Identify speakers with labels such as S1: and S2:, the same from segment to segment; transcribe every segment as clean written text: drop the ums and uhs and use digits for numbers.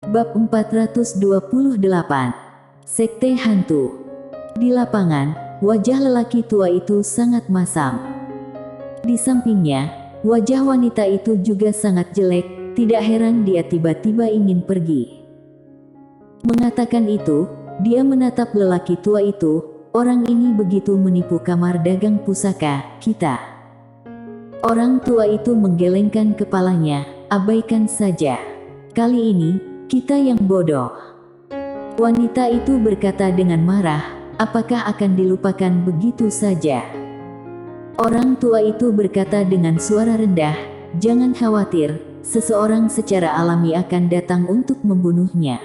S1: Bab 428. Sekte Hantu. Di lapangan, wajah lelaki tua itu sangat masam. Di sampingnya, wajah wanita itu juga sangat jelek, tidak heran dia tiba-tiba ingin pergi. Mengatakan itu, dia menatap lelaki tua itu, orang ini begitu menipu kamar dagang pusaka kita. Orang tua itu menggelengkan kepalanya, abaikan saja. Kali ini, kita yang bodoh. Wanita itu berkata dengan marah, apakah akan dilupakan begitu saja? Orang tua itu berkata dengan suara rendah, jangan khawatir, seseorang secara alami akan datang untuk membunuhnya.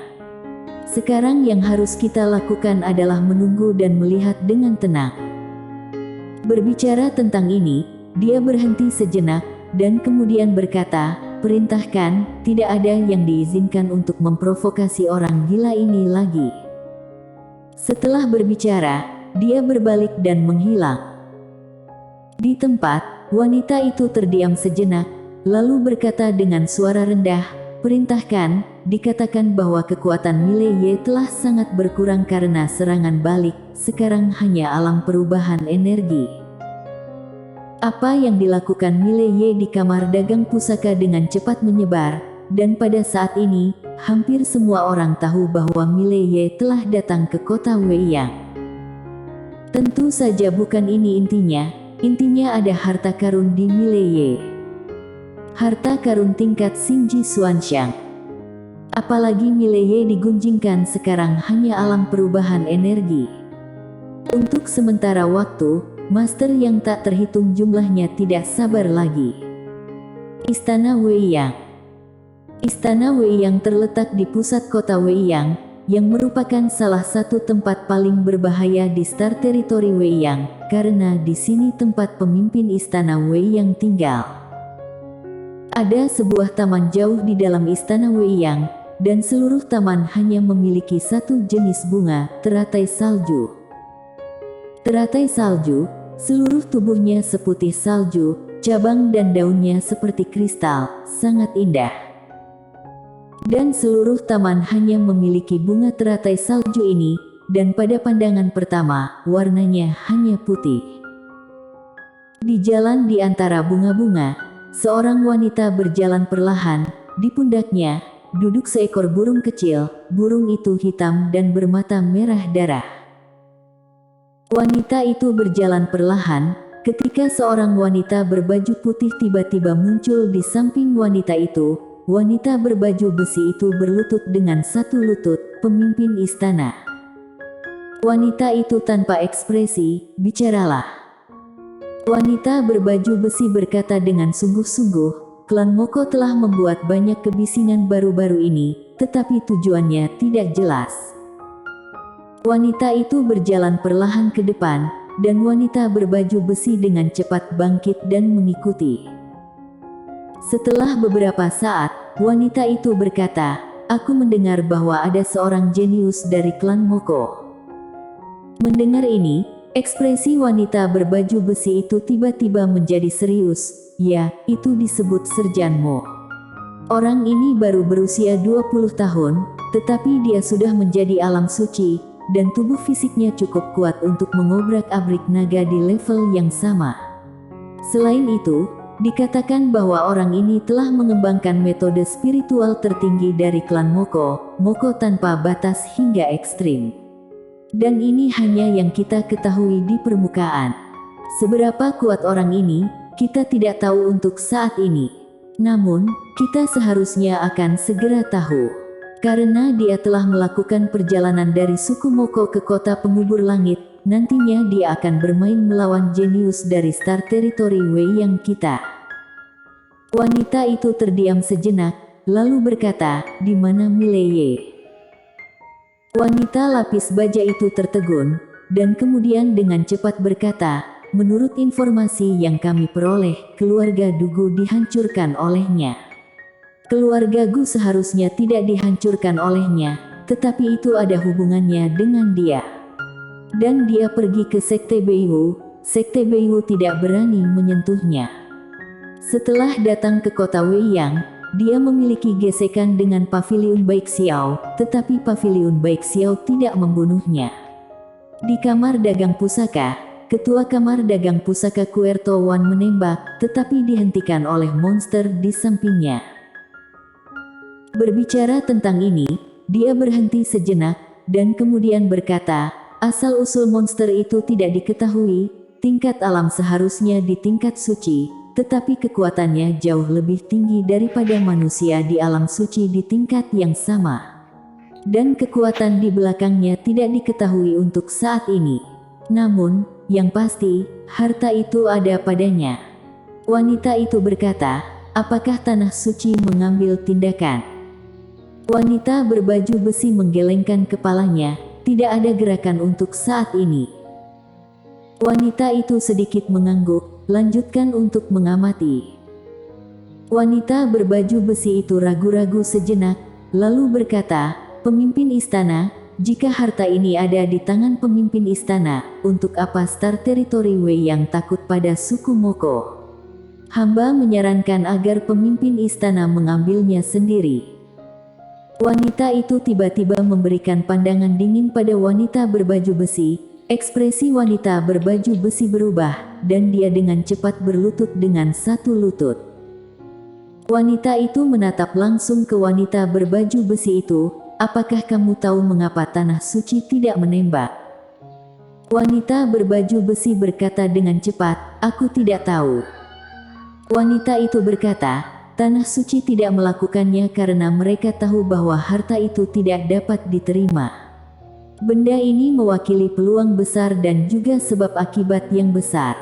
S1: Sekarang yang harus kita lakukan adalah menunggu dan melihat dengan tenang. Berbicara tentang ini, dia berhenti sejenak, dan kemudian berkata, perintahkan, tidak ada yang diizinkan untuk memprovokasi orang gila ini lagi. Setelah berbicara, dia berbalik dan menghilang. Di tempat, wanita itu terdiam sejenak, lalu berkata dengan suara rendah, perintahkan, dikatakan bahwa kekuatan Mileye telah sangat berkurang karena serangan balik, sekarang hanya alam perubahan energi. Apa yang dilakukan Mileye di kamar dagang pusaka dengan cepat menyebar, dan pada saat ini, hampir semua orang tahu bahwa Mileye telah datang ke kota Weiyang. Tentu saja bukan ini intinya ada harta karun di Mileye. Harta karun tingkat Xingji Xuanxiang. Apalagi Mileye digunjingkan sekarang hanya alam perubahan energi. Untuk sementara waktu, Master yang tak terhitung jumlahnya tidak sabar lagi. Istana Weiyang. Istana Weiyang terletak di pusat kota Weiyang, yang merupakan salah satu tempat paling berbahaya di Star Territory Weiyang, karena di sini tempat pemimpin Istana Weiyang tinggal. Ada sebuah taman jauh di dalam Istana Weiyang, dan seluruh taman hanya memiliki satu jenis bunga, teratai salju. Teratai salju, seluruh tubuhnya seputih salju, cabang dan daunnya seperti kristal, sangat indah. Dan seluruh taman hanya memiliki bunga teratai salju ini, dan pada pandangan pertama, warnanya hanya putih. Di jalan di antara bunga-bunga, seorang wanita berjalan perlahan, di pundaknya, duduk seekor burung kecil, burung itu hitam dan bermata merah darah. Wanita itu berjalan perlahan, ketika seorang wanita berbaju putih tiba-tiba muncul di samping wanita itu. Wanita berbaju besi itu berlutut dengan satu lutut, pemimpin istana. Wanita itu tanpa ekspresi, bicaralah. Wanita berbaju besi berkata dengan sungguh-sungguh, klan Moko telah membuat banyak kebisingan baru-baru ini, tetapi tujuannya tidak jelas. Wanita itu berjalan perlahan ke depan, dan wanita berbaju besi dengan cepat bangkit dan mengikuti. Setelah beberapa saat, wanita itu berkata, aku mendengar bahwa ada seorang jenius dari klan Moko. Mendengar ini, ekspresi wanita berbaju besi itu tiba-tiba menjadi serius, ya, itu disebut Serjan Mo. Orang ini baru berusia 20 tahun, tetapi dia sudah menjadi alam suci, dan tubuh fisiknya cukup kuat untuk mengobrak-abrik naga di level yang sama. Selain itu, dikatakan bahwa orang ini telah mengembangkan metode spiritual tertinggi dari klan Moko, Moko tanpa batas hingga ekstrim. Dan ini hanya yang kita ketahui di permukaan. Seberapa kuat orang ini, kita tidak tahu untuk saat ini. Namun, kita seharusnya akan segera tahu. Karena dia telah melakukan perjalanan dari suku Moko ke kota pengubur langit, nantinya dia akan bermain melawan jenius dari Star Territory Weiyang kita. Wanita itu terdiam sejenak, lalu berkata, di mana Mileye? Wanita lapis baja itu tertegun, dan kemudian dengan cepat berkata, menurut informasi yang kami peroleh, keluarga Dugu dihancurkan olehnya. Keluarga Gu seharusnya tidak dihancurkan olehnya, tetapi itu ada hubungannya dengan dia. Dan dia pergi ke Sekte Beiwu, Sekte Beiwu tidak berani menyentuhnya. Setelah datang ke kota Weiyang, dia memiliki gesekan dengan Paviliun Baik Xiao, tetapi Paviliun Baik Xiao tidak membunuhnya. Di kamar dagang pusaka, ketua kamar dagang pusaka Kuerto Wan menembak, tetapi dihentikan oleh monster di sampingnya. Berbicara tentang ini, dia berhenti sejenak, dan kemudian berkata, asal-usul monster itu tidak diketahui, tingkat alam seharusnya di tingkat suci, tetapi kekuatannya jauh lebih tinggi daripada manusia di alam suci di tingkat yang sama. Dan kekuatan di belakangnya tidak diketahui untuk saat ini. Namun, yang pasti, harta itu ada padanya. Wanita itu berkata, apakah tanah suci mengambil tindakan? Wanita berbaju besi menggelengkan kepalanya, tidak ada gerakan untuk saat ini. Wanita itu sedikit mengangguk, lanjutkan untuk mengamati. Wanita berbaju besi itu ragu-ragu sejenak, lalu berkata, pemimpin istana, jika harta ini ada di tangan pemimpin istana, untuk apa Star Territory Wei yang takut pada suku Moko? Hamba menyarankan agar pemimpin istana mengambilnya sendiri. Wanita itu tiba-tiba memberikan pandangan dingin pada wanita berbaju besi. Ekspresi wanita berbaju besi berubah, dan dia dengan cepat berlutut dengan satu lutut. Wanita itu menatap langsung ke wanita berbaju besi itu, apakah kamu tahu mengapa tanah suci tidak menembak? Wanita berbaju besi berkata dengan cepat, aku tidak tahu. Wanita itu berkata, tanah suci tidak melakukannya karena mereka tahu bahwa harta itu tidak dapat diterima. Benda ini mewakili peluang besar dan juga sebab akibat yang besar.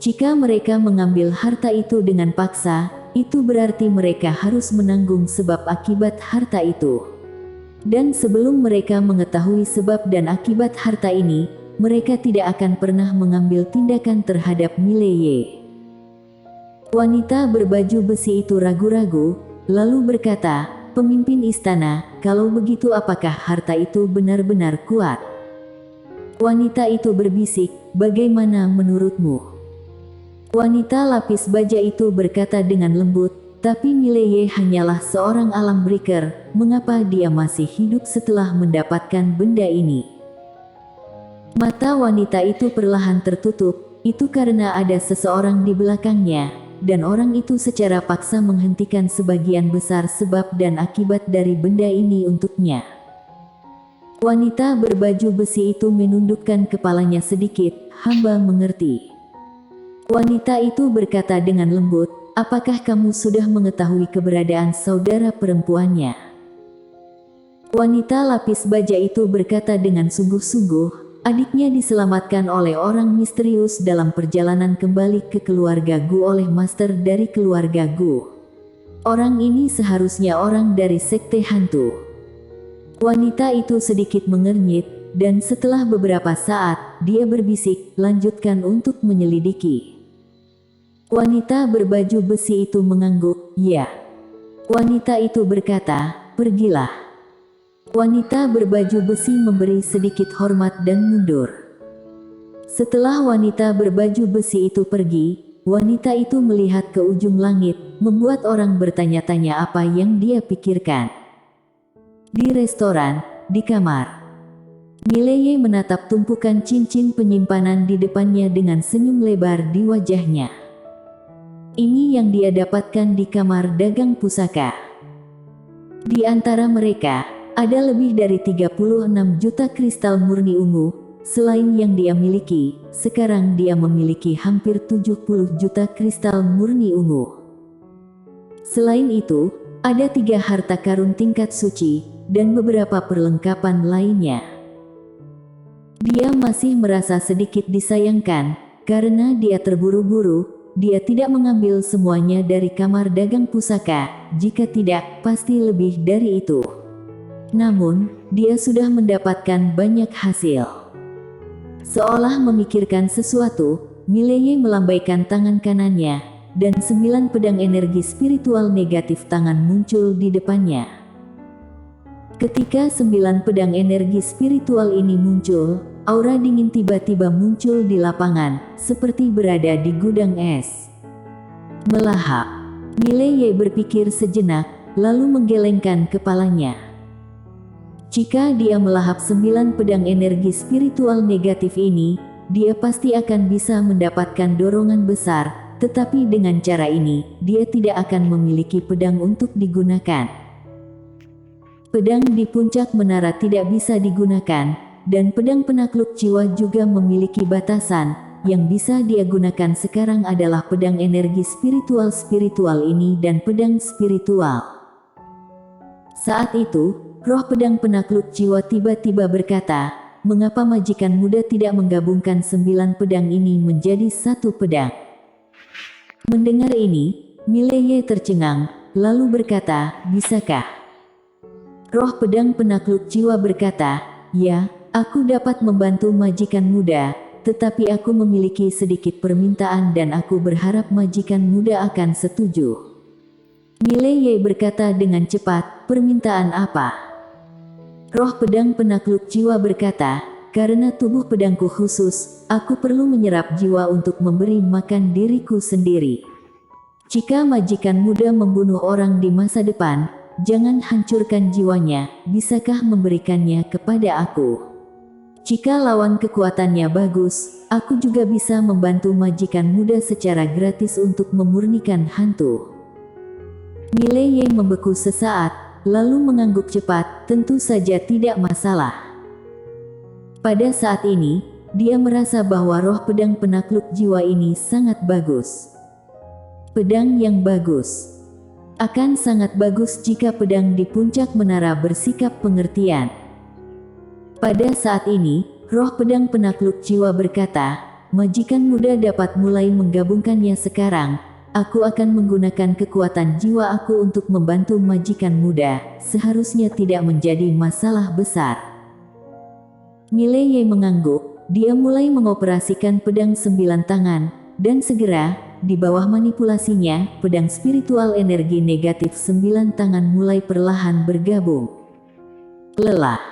S1: Jika mereka mengambil harta itu dengan paksa, itu berarti mereka harus menanggung sebab akibat harta itu. Dan sebelum mereka mengetahui sebab dan akibat harta ini, mereka tidak akan pernah mengambil tindakan terhadap Mileye. Wanita berbaju besi itu ragu-ragu, lalu berkata, pemimpin istana, kalau begitu apakah harta itu benar-benar kuat? Wanita itu berbisik, bagaimana menurutmu? Wanita lapis baja itu berkata dengan lembut, tapi Mileye hanyalah seorang alam breaker, mengapa dia masih hidup setelah mendapatkan benda ini? Mata wanita itu perlahan tertutup, itu karena ada seseorang di belakangnya. Dan orang itu secara paksa menghentikan sebagian besar sebab dan akibat dari benda ini untuknya. Wanita berbaju besi itu menundukkan kepalanya sedikit, hamba mengerti. Wanita itu berkata dengan lembut, apakah kamu sudah mengetahui keberadaan saudara perempuannya? Wanita lapis baja itu berkata dengan sungguh-sungguh, adiknya diselamatkan oleh orang misterius dalam perjalanan kembali ke keluarga Gu oleh master dari keluarga Gu. Orang ini seharusnya orang dari sekte hantu. Wanita itu sedikit mengernyit, dan setelah beberapa saat, dia berbisik, lanjutkan untuk menyelidiki. Wanita berbaju besi itu mengangguk, ya. Wanita itu berkata, pergilah. Wanita berbaju besi memberi sedikit hormat dan mundur. Setelah wanita berbaju besi itu pergi, wanita itu melihat ke ujung langit, membuat orang bertanya-tanya apa yang dia pikirkan. Di restoran, di kamar, Mileye menatap tumpukan cincin penyimpanan di depannya dengan senyum lebar di wajahnya. Ini yang dia dapatkan di kamar dagang pusaka. Di antara mereka, ada lebih dari 36 juta kristal murni ungu. Selain yang dia miliki, sekarang dia memiliki hampir 70 juta kristal murni ungu. Selain itu, ada 3 harta karun tingkat suci, dan beberapa perlengkapan lainnya. Dia masih merasa sedikit disayangkan, karena dia terburu-buru, dia tidak mengambil semuanya dari kamar dagang pusaka, jika tidak, pasti lebih dari itu. Namun, dia sudah mendapatkan banyak hasil. Seolah memikirkan sesuatu, Mileye melambaikan tangan kanannya, dan 9 pedang energi spiritual negatif tangan muncul di depannya. Ketika 9 pedang energi spiritual ini muncul, aura dingin tiba-tiba muncul di lapangan, seperti berada di gudang es. Melahap. Mileye berpikir sejenak, lalu menggelengkan kepalanya. Jika dia melahap 9 pedang energi spiritual negatif ini, dia pasti akan bisa mendapatkan dorongan besar, tetapi dengan cara ini, dia tidak akan memiliki pedang untuk digunakan. Pedang di puncak menara tidak bisa digunakan, dan pedang penakluk jiwa juga memiliki batasan. Yang bisa dia gunakan sekarang adalah pedang energi spiritual ini dan pedang spiritual. Saat itu, roh pedang penakluk jiwa tiba-tiba berkata, "Mengapa majikan muda tidak menggabungkan 9 pedang ini menjadi satu pedang?" Mendengar ini, Mileye tercengang, lalu berkata, "Bisakah?" Roh pedang penakluk jiwa berkata, "Ya, aku dapat membantu majikan muda, tetapi aku memiliki sedikit permintaan dan aku berharap majikan muda akan setuju." Mileye berkata dengan cepat, "Permintaan apa?" Roh pedang penakluk jiwa berkata, "Karena tubuh pedangku khusus, aku perlu menyerap jiwa untuk memberi makan diriku sendiri. Jika majikan muda membunuh orang di masa depan, jangan hancurkan jiwanya, bisakah memberikannya kepada aku? Jika lawan kekuatannya bagus, aku juga bisa membantu majikan muda secara gratis untuk memurnikan hantu." Mileye membeku sesaat, lalu mengangguk cepat, "Tentu saja tidak masalah." Pada saat ini, dia merasa bahwa roh pedang penakluk jiwa ini sangat bagus. Pedang yang bagus. Akan sangat bagus jika pedang di puncak menara bersikap pengertian. Pada saat ini, roh pedang penakluk jiwa berkata, "Majikan muda dapat mulai menggabungkannya sekarang. Aku akan menggunakan kekuatan jiwa aku untuk membantu majikan muda, seharusnya tidak menjadi masalah besar." Mileye mengangguk, dia mulai mengoperasikan pedang 9 tangan, dan segera, di bawah manipulasinya, pedang spiritual energi negatif 9 tangan mulai perlahan bergabung. Lelah.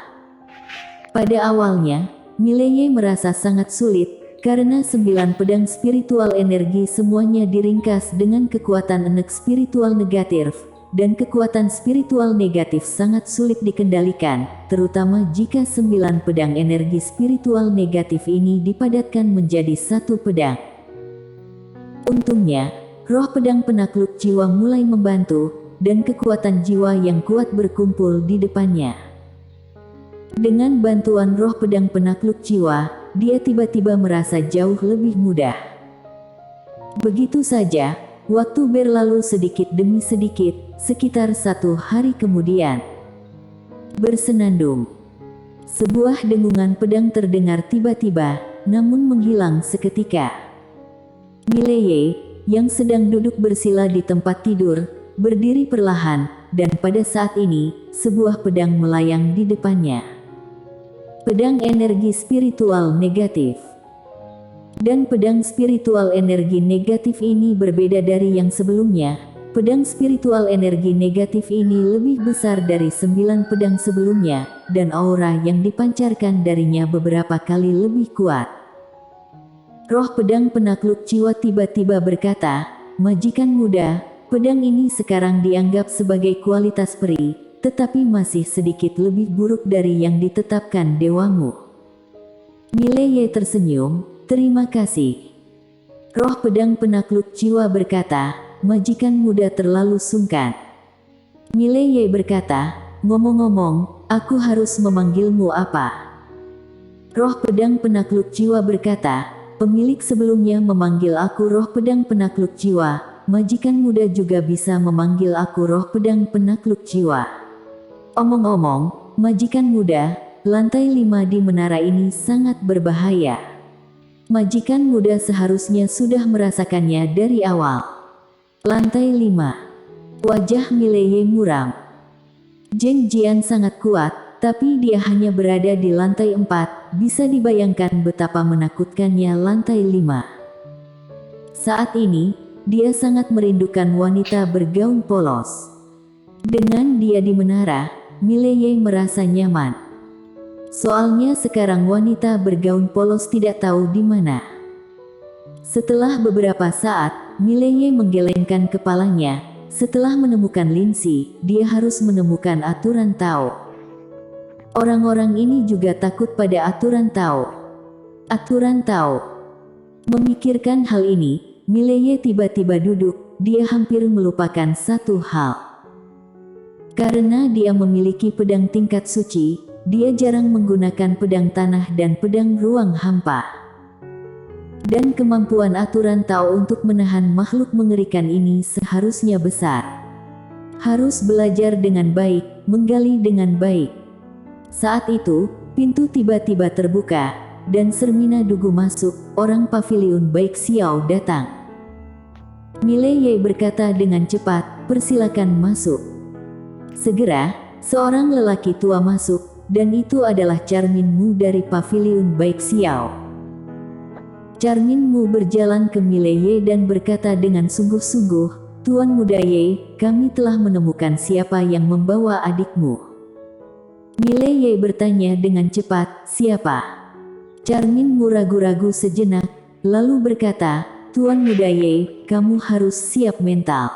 S1: Pada awalnya, Mileye merasa sangat sulit, karena 9 pedang spiritual energi semuanya diringkas dengan kekuatan enek spiritual negatif, dan kekuatan spiritual negatif sangat sulit dikendalikan, terutama jika 9 pedang energi spiritual negatif ini dipadatkan menjadi satu pedang. Untungnya, roh pedang penakluk jiwa mulai membantu, dan kekuatan jiwa yang kuat berkumpul di depannya. Dengan bantuan roh pedang penakluk jiwa, dia tiba-tiba merasa jauh lebih mudah. Begitu saja, waktu berlalu sedikit demi sedikit, sekitar 1 hari kemudian. Bersenandung. Sebuah dengungan pedang terdengar tiba-tiba, namun menghilang seketika. Mileye, yang sedang duduk bersila di tempat tidur, berdiri perlahan, dan pada saat ini, sebuah pedang melayang di depannya. Pedang energi spiritual negatif. Dan pedang spiritual energi negatif ini berbeda dari yang sebelumnya. Pedang spiritual energi negatif ini lebih besar dari 9 pedang sebelumnya, dan aura yang dipancarkan darinya beberapa kali lebih kuat. Roh pedang penakluk jiwa tiba-tiba berkata, "Majikan muda, pedang ini sekarang dianggap sebagai kualitas peri, tetapi masih sedikit lebih buruk dari yang ditetapkan dewamu." Mileye tersenyum, "Terima kasih." Roh pedang penakluk jiwa berkata, "Majikan muda terlalu sungkan." Mileye berkata, "Ngomong-ngomong, aku harus memanggilmu apa?" Roh pedang penakluk jiwa berkata, "Pemilik sebelumnya memanggil aku roh pedang penakluk jiwa, majikan muda juga bisa memanggil aku roh pedang penakluk jiwa." Omong-omong, majikan muda, lantai 5 di menara ini sangat berbahaya. Majikan muda seharusnya sudah merasakannya dari awal. Lantai 5. Wajah Mileye muram. Zheng Jian sangat kuat, tapi dia hanya berada di lantai 4, bisa dibayangkan betapa menakutkannya lantai 5. Saat ini, dia sangat merindukan wanita bergaun polos. Dengan dia di menara, Mileye merasa nyaman. Soalnya sekarang wanita bergaun polos tidak tahu di mana. Setelah beberapa saat, Mileye menggelengkan kepalanya, setelah menemukan Lindsay, dia harus menemukan aturan Tao. Orang-orang ini juga takut pada aturan Tao. Aturan Tao. Memikirkan hal ini, Mileye tiba-tiba duduk, dia hampir melupakan satu hal. Karena dia memiliki pedang tingkat suci, dia jarang menggunakan pedang tanah dan pedang ruang hampa. Dan kemampuan aturan Tao untuk menahan makhluk mengerikan ini seharusnya besar. Harus belajar dengan baik, menggali dengan baik. Saat itu, pintu tiba-tiba terbuka, dan Sermina Dugu masuk, orang pavilion baik Xiao datang. Mileye berkata dengan cepat, "Persilakan masuk." Segera, seorang lelaki tua masuk, dan itu adalah Charmin Mu dari pavilion baik Xiao. Charmin Mu berjalan ke Mileye dan berkata dengan sungguh-sungguh, "Tuan Muda Ye, kami telah menemukan siapa yang membawa adikmu." Mileye bertanya dengan cepat, "Siapa?" Charmin Mu ragu-ragu sejenak, lalu berkata, "Tuan Muda Ye, kamu harus siap mental.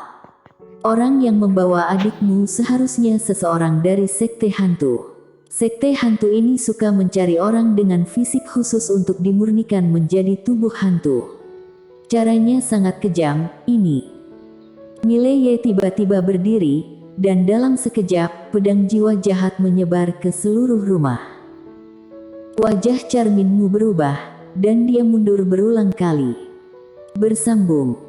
S1: Orang yang membawa adikmu seharusnya seseorang dari Sekte Hantu. Sekte hantu ini suka mencari orang dengan fisik khusus untuk dimurnikan menjadi tubuh hantu. Caranya sangat kejam, ini." Mileye tiba-tiba berdiri, dan dalam sekejap, pedang jiwa jahat menyebar ke seluruh rumah. Wajah Charmin Mu berubah, dan dia mundur berulang kali. Bersambung.